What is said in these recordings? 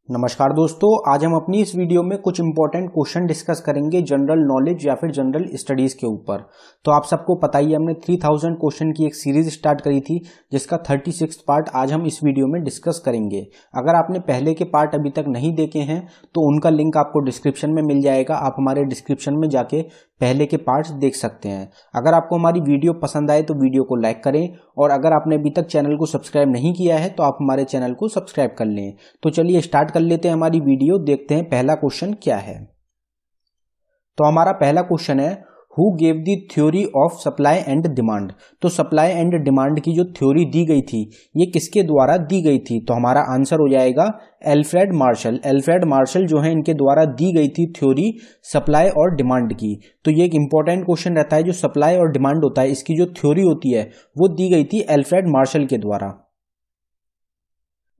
नमस्कार दोस्तों, आज हम अपनी इस वीडियो में कुछ इंपॉर्टेंट क्वेश्चन डिस्कस करेंगे जनरल नॉलेज या फिर जनरल स्टडीज के ऊपर। तो आप सबको पता ही है, हमने 3000 क्वेश्चन की एक सीरीज स्टार्ट करी थी जिसका 36 पार्ट आज हम इस वीडियो में डिस्कस करेंगे। अगर आपने पहले के पार्ट अभी तक नहीं देखे हैं तो उनका लिंक आपको डिस्क्रिप्शन में मिल जाएगा। आप हमारे डिस्क्रिप्शन में जाके पहले के पार्ट्स देख सकते हैं। अगर आपको हमारी वीडियो पसंद आए तो वीडियो को लाइक करें, और अगर आपने अभी तक चैनल को सब्सक्राइब नहीं किया है तो आप हमारे चैनल को सब्सक्राइब कर लें। तो चलिए स्टार्ट कर लेते हैं हमारी वीडियो। देखते हैं पहला क्वेश्चन क्या है। तो हमारा पहला क्वेश्चन है, who gave the theory of supply and demand. तो सप्लाई एंड डिमांड की जो थ्योरी दी गई थी ये किसके द्वारा दी गई थी? तो हमारा आंसर हो जाएगा एल्फ्रेड मार्शल। एल्फ्रेड मार्शल जो है इनके द्वारा दी गई थी थ्योरी सप्लाई और डिमांड की। तो ये एक इंपॉर्टेंट क्वेश्चन रहता है, जो सप्लाई और डिमांड होता है इसकी जो थ्योरी होती है वो दी गई थी एल्फ्रेड मार्शल के द्वारा।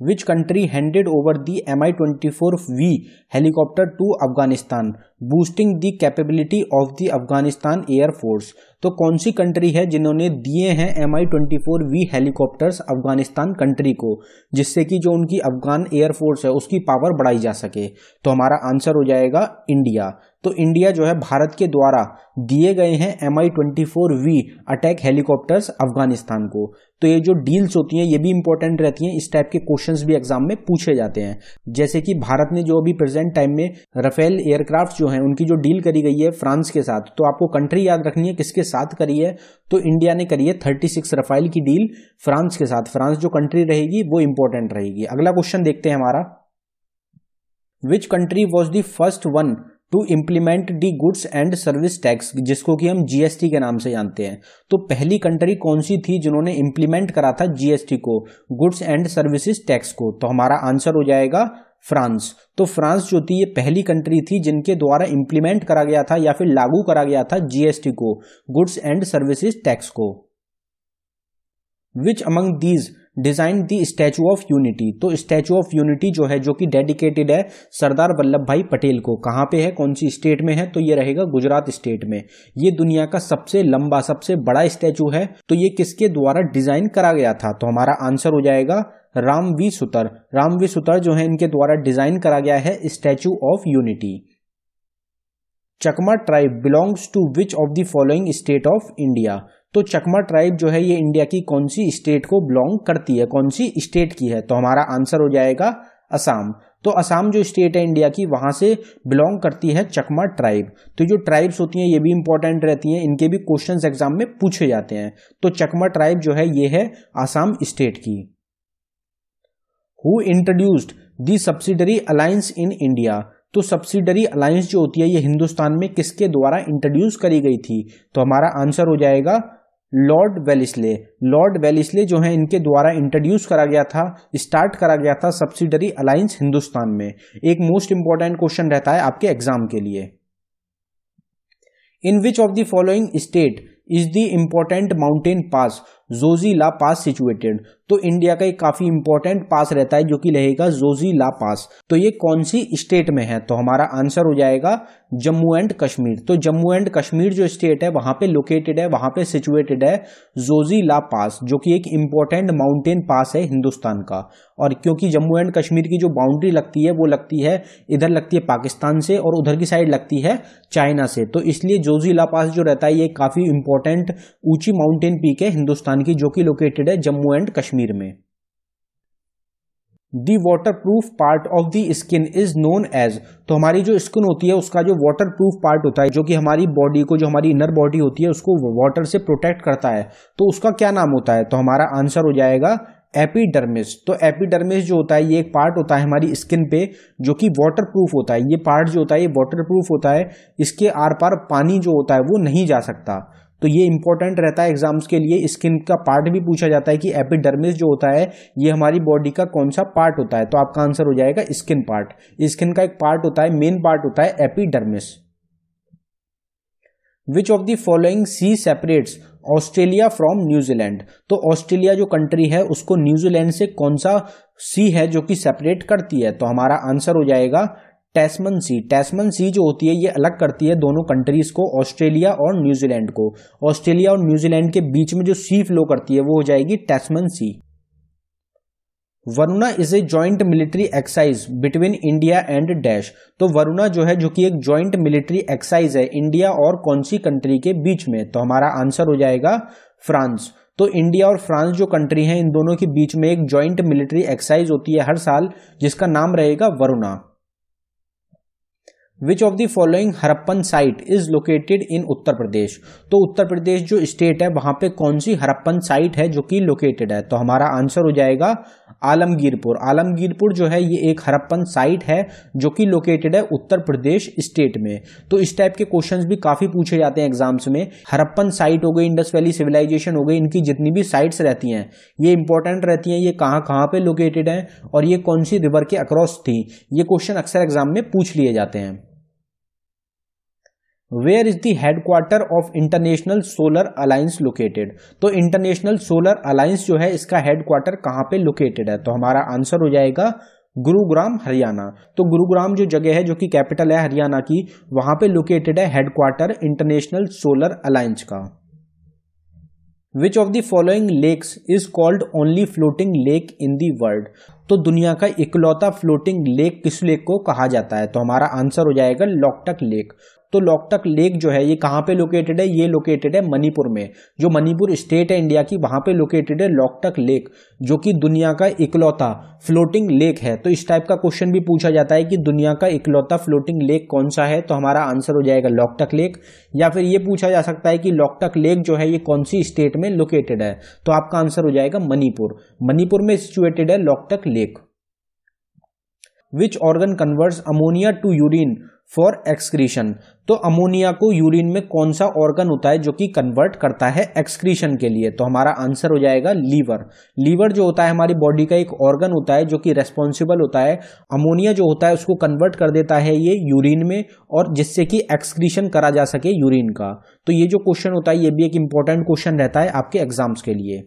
Which country handed over the Mi-24V helicopter to Afghanistan, boosting the capability of the Afghanistan Air Force? तो कौन सी कंट्री है जिन्होंने दिए हैं Mi-24V हेलीकॉप्टर्स अफगानिस्तान कंट्री को, जिससे कि जो उनकी अफगान एयरफोर्स है उसकी पावर बढ़ाई जा सके? तो हमारा आंसर हो जाएगा इंडिया। तो इंडिया जो है भारत के द्वारा दिए गए हैं Mi-24V अटैक हेलीकॉप्टर्स अफगानिस्तान को। तो ये जो डील्स होती हैं ये भी इंपॉर्टेंट रहती हैं, इस टाइप के क्वेश्चंस भी एग्जाम में पूछे जाते हैं। जैसे कि भारत ने जो अभी प्रेजेंट टाइम में राफेल एयरक्राफ्ट जो हैं उनकी जो डील करी गई है फ्रांस के साथ, तो आपको कंट्री याद रखनी है किसके साथ करी है। तो इंडिया ने करी है 36 राफेल की डील फ्रांस के साथ। फ्रांस जो कंट्री रहेगी वो इंपॉर्टेंट रहेगी। अगला क्वेश्चन देखते हैं हमारा, which country was the first one two implement the goods and service tax, जिसको कि हम जीएसटी के नाम से जानते हैं। तो पहली कंट्री कौन सी थी जिन्होंने इम्प्लीमेंट करा था जीएसटी को, गुड्स एंड सर्विसेज टैक्स को? तो हमारा आंसर हो जाएगा फ्रांस। तो फ्रांस जो थी ये पहली कंट्री थी जिनके द्वारा इम्प्लीमेंट करा गया था या फिर लागू करा गया था जीएसटी को, गुड्स एंड सर्विसेज टैक्स को। Which among these design the statue of unity. तो स्टैचू ऑफ यूनिटी जो है जो कि डेडिकेटेड है सरदार वल्लभ भाई पटेल को, कहां पे है, कौन सी स्टेट में है? तो ये रहेगा गुजरात स्टेट में। ये दुनिया का सबसे लंबा सबसे बड़ा स्टैचू है। तो ये किसके द्वारा डिजाइन करा गया था? तो हमारा आंसर हो जाएगा रामवी सुतर। रामवी सुतर जो है इनके द्वारा डिजाइन करा गया है statue of unity. Chakma tribe belongs to which of the following state of India. तो चकमा ट्राइब जो है ये इंडिया की कौन सी स्टेट को बिलोंग करती है, कौन सी स्टेट की है? तो हमारा आंसर हो जाएगा असम। तो असम जो स्टेट है इंडिया की वहां से बिलोंग करती है चकमा ट्राइब। तो जो ट्राइब्स होती हैं ये भी इंपॉर्टेंट रहती हैं, इनके भी क्वेश्चंस एग्जाम में पूछे जाते हैं। तो चकमा ट्राइब जो है ये है असम स्टेट की। Who introduced the subsidiary alliance in India. तो सब्सिडरी अलायंस जो होती है ये हिंदुस्तान में किसके द्वारा इंट्रोड्यूस करी गई थी? तो हमारा आंसर हो जाएगा लॉर्ड वेलिस्ले। लॉर्ड वेलिस्ले जो है इनके द्वारा इंट्रोड्यूस करा गया था, स्टार्ट करा गया था सब्सिडरी अलायंस हिंदुस्तान में। एक मोस्ट इंपॉर्टेंट क्वेश्चन रहता है आपके एग्जाम के लिए, in which of the following state is the important mountain pass Zojila pass situated. तो इंडिया का एक काफी इंपॉर्टेंट पास रहता है जो कि रहेगा जोजिला पास। तो ये कौन सी स्टेट में है? तो हमारा आंसर हो जाएगा जम्मू एंड कश्मीर। तो जम्मू एंड कश्मीर जो स्टेट है वहां पे लोकेटेड है, वहां पे सिचुएटेड है जोजिला पास, जो कि एक इंपॉर्टेंट माउंटेन पास है हिंदुस्तान का। और क्योंकि जम्मू एंड कश्मीर की जो बाउंड्री लगती है वो लगती है, इधर लगती है पाकिस्तान से और उधर की साइड लगती है चाइना से, तो इसलिए जोजिला पास जो रहता है ये काफी इंपॉर्टेंट ऊंची माउंटेन पीक है हिंदुस्तान की, जो कि लोकेटेड है जम्मू एंड कश्मीर में। The water proof part of the skin is known as. तो हमारी जो स्किन होती है उसका जो वाटर प्रूफ पार्ट होता है, जो कि हमारी बॉडी को, जो हमारी इनर बॉडी होती है उसको वाटर से प्रोटेक्ट करता है, तो उसका क्या नाम होता है? तो हमारा आंसर हो जाएगा एपिडर्मिस। तो एपिडर्मिस जो होता है ये एक पार्ट होता है हमारी स्किन पे जो कि वाटर प्रूफ होता है। ये पार्ट जो होता है ये वाटर प्रूफ होता है, इसके आर पार पानी जो होता है वो नहीं जा सकता। तो ये इंपॉर्टेंट रहता है एग्जाम्स के लिए। स्किन का पार्ट भी पूछा जाता है कि एपिडर्मिस जो होता है ये हमारी बॉडी का कौन सा पार्ट होता है? तो आपका आंसर हो जाएगा स्किन पार्ट। स्किन का एक पार्ट होता है, मेन पार्ट होता है epidermis. Which of the following sea separates Australia from New Zealand. तो ऑस्ट्रेलिया जो कंट्री है उसको न्यूजीलैंड से कौन सा सी है जो कि सेपरेट करती है? तो हमारा आंसर हो जाएगा टैस्मन सी। टैस्मन सी जो होती है ये अलग करती है दोनों कंट्रीज को, ऑस्ट्रेलिया और न्यूजीलैंड को। ऑस्ट्रेलिया और न्यूजीलैंड के बीच में जो सी फ्लो करती है वो हो जाएगी Tasman sea. Varuna is a joint military exercise between India and dash. तो वरुणा जो है, जो कि एक जॉइंट मिलिट्री एक्सरसाइज है इंडिया और कौन सी कंट्री के बीच में, तो हमारा आंसर हो जाएगा फ्रांस। तो इंडिया और फ्रांस जो कंट्री हैं, इन दोनों के बीच में एक जॉइंट मिलिट्री एक्सरसाइज होती है हर साल, जिसका नाम रहेगा Varuna. Which of the following Harappan site is located in Uttar Pradesh. तो उत्तर प्रदेश जो स्टेट है वहां पे कौन सी हरप्पन साइट है जो कि लोकेटेड है, तो हमारा आंसर हो जाएगा आलमगीरपुर। आलमगीरपुर जो है ये एक हरप्पन साइट है जो कि लोकेटेड है उत्तर प्रदेश स्टेट में। तो इस टाइप के क्वेश्चंस भी काफी पूछे जाते हैं एग्जाम्स में। हरप्पन साइट हो गई, इंडस वैली सिविलाइजेशन हो गई, इनकी जितनी भी साइट्स रहती हैं ये इंपॉर्टेंट रहती हैं, ये कहाँ कहाँ पे लोकेटेड है और ये कौन सी रिवर के अक्रॉस थी। ये क्वेश्चन अक्सर एग्जाम में पूछ लिए जाते हैं। Where is the headquarter of International Solar Alliance located. तो इंटरनेशनल सोलर अलायंस जो है इसका हेडक्वार्टर कहां पे लोकेटेड है, तो हमारा आंसर हो जाएगा गुरुग्राम हरियाणा। तो गुरुग्राम जो जगह है जो कि कैपिटल है हरियाणा की, वहां पे लोकेटेड है हेडक्वार्टर इंटरनेशनल सोलर अलायंस का। Which of the following lakes is called only floating lake in the world. तो दुनिया का इकलौता फ्लोटिंग लेक किस लेक को कहा जाता है, तो हमारा आंसर हो जाएगा लोकटक लेक। तो लोकटक लेक जो है ये कहाँ पे लोकेटेड है, ये लोकेटेड है मणिपुर में। जो मणिपुर स्टेट है इंडिया की, वहां पे लोकेटेड है लोकटक लेक, जो कि दुनिया का इकलौता फ्लोटिंग लेक है। तो इस टाइप का क्वेश्चन भी पूछा जाता है कि दुनिया का इकलौता फ्लोटिंग लेक कौन सा है, तो हमारा आंसर हो जाएगा लोकटक लेक। या फिर ये पूछा जा सकता है कि लोकटक लेक जो है ये कौन सी स्टेट में लोकेटेड है, तो आपका आंसर हो जाएगा मणिपुर। मणिपुर में सिचुएटेड है Loktak lake. Which organ converts ammonia to urine for excretion. तो अमोनिया को यूरिन में कौन सा ऑर्गन होता है जो कि कन्वर्ट करता है एक्सक्रीशन के लिए, तो हमारा आंसर हो जाएगा लीवर। लीवर जो होता है हमारी बॉडी का एक ऑर्गन होता है जो कि रेस्पॉन्सिबल होता है अमोनिया जो होता है उसको कन्वर्ट कर देता है ये यूरिन में, और जिससे कि एक्सक्रीशन करा जा सके यूरिन का। तो ये जो क्वेश्चन होता है ये भी एक इंपॉर्टेंट क्वेश्चन रहता है आपके एग्जाम्स के लिए।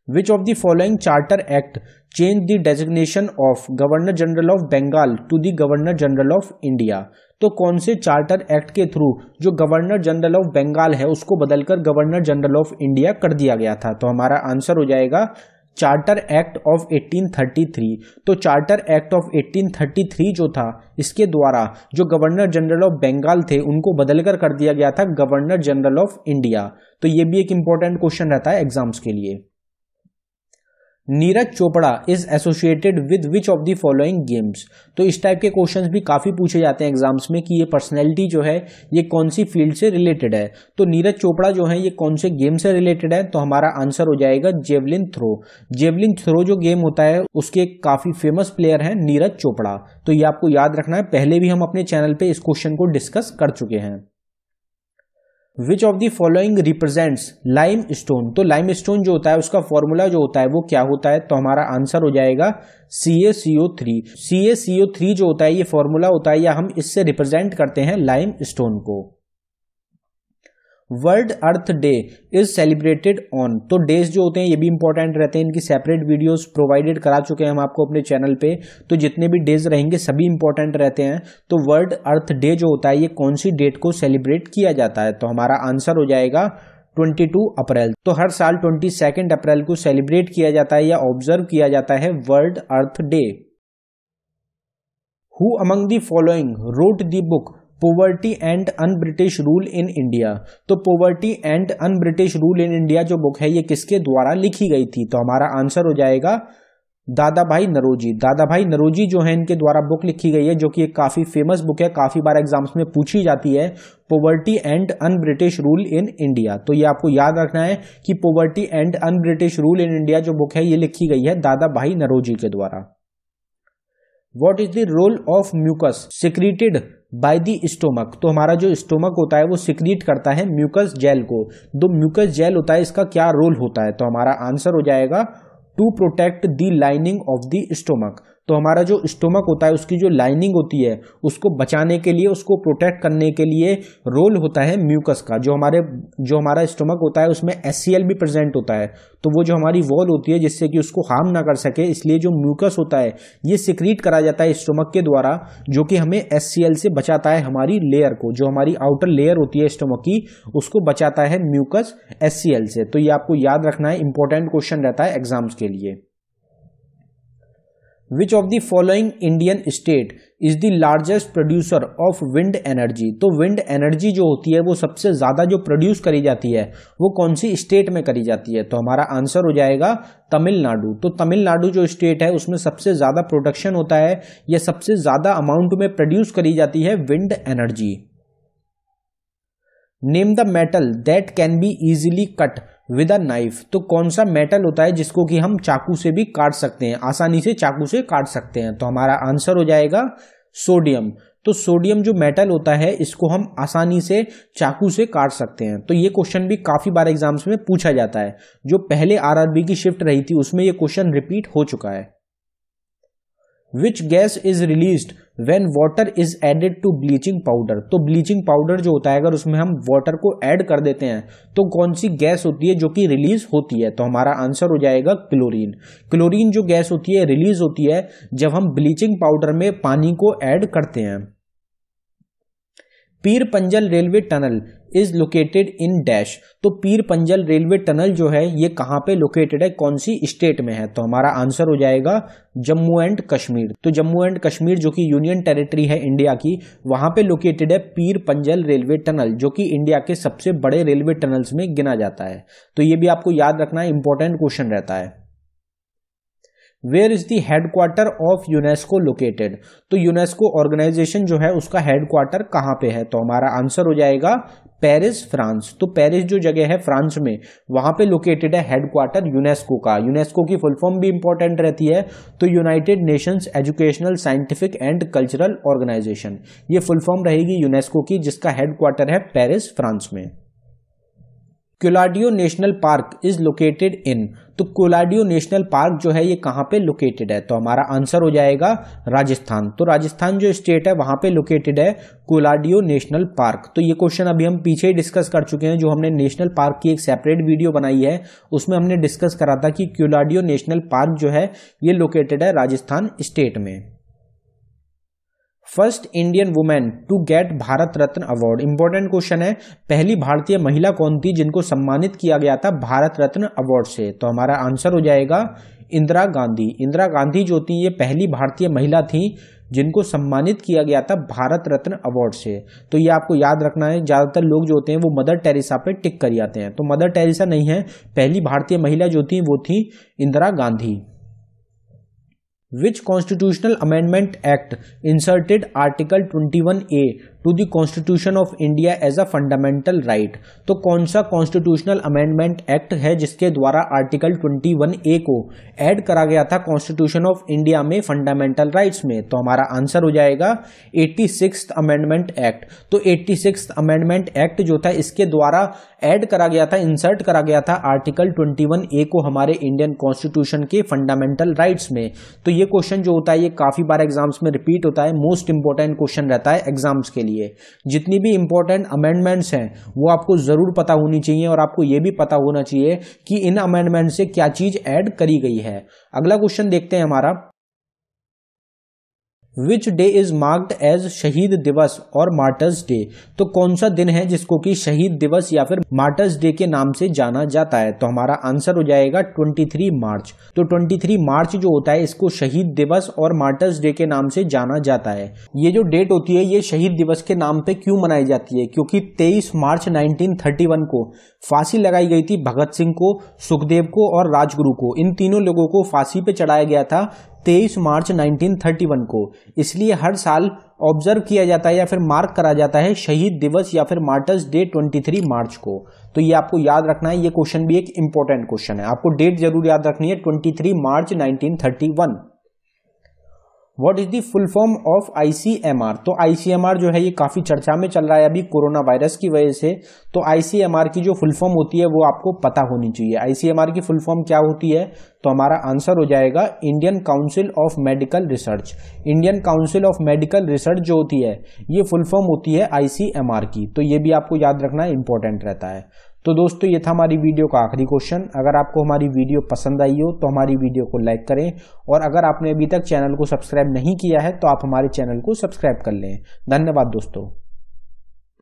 Which of the following charter act changed the designation of Governor General of Bengal to the Governor General of India। तो कौन से चार्टर एक्ट के थ्रू जो गवर्नर जनरल ऑफ बंगाल है उसको बदलकर गवर्नर जनरल ऑफ इंडिया कर दिया गया था, तो हमारा आंसर हो जाएगा चार्टर एक्ट ऑफ 1833। तो चार्टर एक्ट ऑफ 1833 जो था इसके द्वारा जो गवर्नर जनरल ऑफ बंगाल थे उनको बदलकर कर दिया गया था गवर्नर जनरल ऑफ इंडिया। तो ये भी एक इंपॉर्टेंट क्वेश्चन रहता है एग्जाम्स के लिए। Neeraj Chopra is associated with which of the following games. तो इस टाइप के क्वेश्चंस भी काफी पूछे जाते हैं एग्जाम्स में कि ये पर्सनैलिटी जो है ये कौन सी फील्ड से रिलेटेड है। तो नीरज चोपड़ा जो है ये कौन से गेम से रिलेटेड है, तो हमारा आंसर हो जाएगा जेवलिन थ्रो। जेवलिन थ्रो जो गेम होता है उसके काफी फेमस प्लेयर हैं नीरज चोपड़ा। तो ये आपको याद रखना है, पहले भी हम अपने चैनल पे इस क्वेश्चन को डिस्कस कर चुके हैं। विच of the following represents lime stone. तो लाइम स्टोन जो होता है उसका फॉर्मूला जो होता है वो क्या होता है, तो हमारा आंसर हो जाएगा CaCO3। CaCO3 जो होता है ये फॉर्मूला होता है या हम इससे रिप्रेजेंट करते हैं लाइम स्टोन को। World earth day is celebrated on. तो डेज जो होते हैं ये भी इंपॉर्टेंट रहते हैं, इनकी सेपरेट वीडियोस प्रोवाइडेड करा चुके हैं हम आपको अपने चैनल पे। तो जितने भी डेज रहेंगे सभी इंपॉर्टेंट रहते हैं। तो वर्ल्ड अर्थ डे जो होता है ये कौन सी डेट को सेलिब्रेट किया जाता है, तो हमारा आंसर हो जाएगा 22 अप्रैल। तो हर साल 22 अप्रैल को सेलिब्रेट किया जाता है या ऑब्जर्व किया जाता है world earth day. Who among the following wrote the book poverty and un British rule in India. तो poverty and un British rule in India जो बुक है ये किसके द्वारा लिखी गई थी, तो हमारा आंसर हो जाएगा दादा भाई नरोजी। दादा भाई नरोजी जो है इनके द्वारा बुक लिखी गई है जो कि एक काफी फेमस बुक है, काफी बार एग्जाम्स में पूछी जाती है, poverty and un British rule in India. तो ये आपको याद रखना है कि poverty and un British rule in India जो बुक है ये लिखी गई है दादा भाई नरोजी के द्वारा। What is the role of mucus secreted by the stomach। तो हमारा जो स्टोमक होता है वो सिक्रीट करता है म्यूकस जेल को। जो म्यूकस जेल होता है इसका क्या रोल होता है, तो हमारा आंसर हो जाएगा to protect the lining of the stomach. तो हमारा जो स्टोमक होता है उसकी जो लाइनिंग होती है उसको बचाने के लिए, उसको प्रोटेक्ट करने के लिए रोल होता है म्यूकस का। जो हमारा स्टोमक होता है उसमें HCl भी प्रेजेंट होता है, तो वो जो हमारी वॉल होती है जिससे कि उसको हार्म ना कर सके, इसलिए जो म्यूकस होता है ये सिक्रीट करा जाता है स्टोमक के द्वारा, जो कि हमें HCl से बचाता है हमारी लेयर को। जो हमारी आउटर लेयर होती है स्टोमक की उसको बचाता है म्यूकस HCl से। तो ये आपको याद रखना है, इंपॉर्टेंट क्वेश्चन रहता है एग्जाम्स के लिए। विच of the following Indian state is the largest producer of wind energy. तो विंड एनर्जी जो होती है वो सबसे ज्यादा जो प्रोड्यूस करी जाती है वो कौन सी स्टेट में करी जाती है? तो हमारा आंसर हो जाएगा तमिलनाडु। तो तमिलनाडु जो स्टेट है उसमें सबसे ज्यादा प्रोडक्शन होता है या सबसे ज्यादा अमाउंट में प्रोड्यूस करी जाती है wind energy. Name the metal that can be easily cut with a knife. तो कौन सा मेटल होता है जिसको कि हम चाकू से भी काट सकते हैं, आसानी से चाकू से काट सकते हैं? तो हमारा आंसर हो जाएगा सोडियम। तो सोडियम जो मेटल होता है इसको हम आसानी से चाकू से काट सकते हैं। तो ये क्वेश्चन भी काफी बार एग्जाम्स में पूछा जाता है। जो पहले आरआरबी की शिफ्ट रही थी उसमें ये क्वेश्चन रिपीट हो चुका है। Which gas is released when water is added to bleaching powder. तो ब्लीचिंग पाउडर जो होता है अगर उसमें हम वाटर को ऐड कर देते हैं तो कौन सी गैस होती है जो कि रिलीज होती है? तो हमारा आंसर हो जाएगा क्लोरीन। क्लोरीन जो गैस होती है रिलीज होती है जब हम ब्लीचिंग पाउडर में पानी को ऐड करते हैं। पीर Panjal railway tunnel is located in dash. तो पीर पंजल रेलवे टनल जो है ये कहां पे लोकेटेड है, कौन सी स्टेट में है? तो हमारा आंसर हो जाएगा जम्मू एंड कश्मीर। तो जम्मू एंड कश्मीर जो कि यूनियन टेरिटरी है इंडिया की, वहां पे लोकेटेड है पीर पंजल रेलवे टनल जो कि इंडिया के सबसे बड़े रेलवे टनल्स में गिना जाता है। तो ये भी आपको याद रखना इंपॉर्टेंट क्वेश्चन रहता है। Where is the headquarter of UNESCO located. तो यूनेस्को ऑर्गेनाइजेशन जो है उसका हेडक्वार्टर कहां पे है? तो हमारा आंसर हो जाएगा पेरिस, फ्रांस। तो पेरिस जो जगह है फ्रांस में, वहां पे लोकेटेड है हेडक्वार्टर यूनेस्को का। यूनेस्को की फुल फॉर्म भी इंपॉर्टेंट रहती है, तो United Nations Educational Scientific and Cultural Organization, ये फुल फॉर्म रहेगी यूनेस्को की, जिसका हेडक्वार्टर है पेरिस, फ्रांस में। Keoladeo national park is located in. तो कोलाडियो नेशनल पार्क जो है ये कहां पे लोकेटेड है? तो हमारा आंसर हो जाएगा राजस्थान। तो राजस्थान जो स्टेट है वहां पे लोकेटेड है कोलाडियो नेशनल पार्क। तो ये क्वेश्चन अभी हम पीछे ही डिस्कस कर चुके हैं, जो हमने नेशनल पार्क की एक सेपरेट वीडियो बनाई है उसमें हमने डिस्कस करा था कि कोलाडियो नेशनल पार्क जो है ये लोकेटेड है राजस्थान स्टेट में। First Indian women to get Bharat Ratna award. Important question है, पहली भारतीय महिला कौन थी जिनको सम्मानित किया गया था भारत रत्न अवार्ड से? तो हमारा आंसर हो जाएगा इंदिरा गांधी। इंदिरा गांधी जो थी ये पहली भारतीय महिला थी जिनको सम्मानित किया गया था भारत रत्न अवार्ड से। तो ये आपको याद रखना है, ज्यादातर लोग जो होते हैं वो मदर टेरेसा पे टिक कर जाते हैं, तो मदर टेरेसा नहीं है, पहली भारतीय महिला जो थी वो थी Indira Gandhi. Which constitutional amendment act inserted Article 21A to the Constitution of India as a fundamental right? तो कौन सा कॉन्स्टिट्यूशनल अमेंडमेंट एक्ट है जिसके द्वारा आर्टिकल 21A को ऐड करा गया था कॉन्स्टिट्यूशन ऑफ इंडिया में फंडामेंटल राइट्स में? तो हमारा आंसर हो जाएगा 86th अमेंडमेंट एक्ट। तो 86th अमेंडमेंट एक्ट जो था इसके द्वारा ऐड करा गया था, इंसर्ट करा गया था आर्टिकल 21A को हमारे इंडियन कॉन्स्टिट्यूशन के फंडामेंटल राइट्स में। तो ये क्वेश्चन जो होता है ये काफी बार एग्जाम्स में रिपीट होता है, मोस्ट इंपॉर्टेंट क्वेश्चन रहता है एग्जाम्स के लिए। जितनी भी इंपॉर्टेंट अमेंडमेंट्स हैं वो आपको जरूर पता होनी चाहिए और आपको ये भी पता होना चाहिए कि इन अमेंडमेंट से क्या चीज ऐड करी गई है। अगला क्वेश्चन देखते हैं हमारा, which day is marked as Shaheed Diwas और मार्टर्स डे। तो कौन सा दिन है जिसको कि शहीद दिवस या फिर मार्टर्स डे के नाम से जाना जाता है? तो हमारा आंसर हो जाएगा 23 मार्च। तो 23 मार्च जो होता है इसको शहीद दिवस और मार्टर्स डे के नाम से जाना जाता है। ये जो डेट होती है ये शहीद दिवस के नाम पे क्यों मनाई जाती है? क्योंकि 23 मार्च 1931 को फांसी लगाई गई थी भगत सिंह को, सुखदेव को और राजगुरु को। इन तीनों लोगों को फांसी पे चढ़ाया गया था 23 मार्च 1931 को, इसलिए हर साल ऑब्जर्व किया जाता है या फिर मार्क करा जाता है शहीद दिवस या फिर मार्टर्स डे 23 मार्च को। तो ये आपको याद रखना है, ये क्वेश्चन भी एक इंपॉर्टेंट क्वेश्चन है, आपको डेट जरूर याद रखनी है 23 मार्च 1931। What is the full form of ICMR? तो ICMR जो है ये काफी चर्चा में चल रहा है अभी कोरोना वायरस की वजह से। तो ICMR की जो फुल फॉर्म होती है वो आपको पता होनी चाहिए। ICMR की फुल फॉर्म क्या होती है? तो हमारा आंसर हो जाएगा Indian council of medical research. Indian council of medical research जो होती है ये फुल फॉर्म होती है ICMR की। तो ये भी आपको याद रखना इंपॉर्टेंट रहता है। तो दोस्तों ये था हमारी वीडियो का आखिरी क्वेश्चन। अगर आपको हमारी वीडियो पसंद आई हो तो हमारी वीडियो को लाइक करें, और अगर आपने अभी तक चैनल को सब्सक्राइब नहीं किया है तो आप हमारे चैनल को सब्सक्राइब कर लें। धन्यवाद दोस्तों।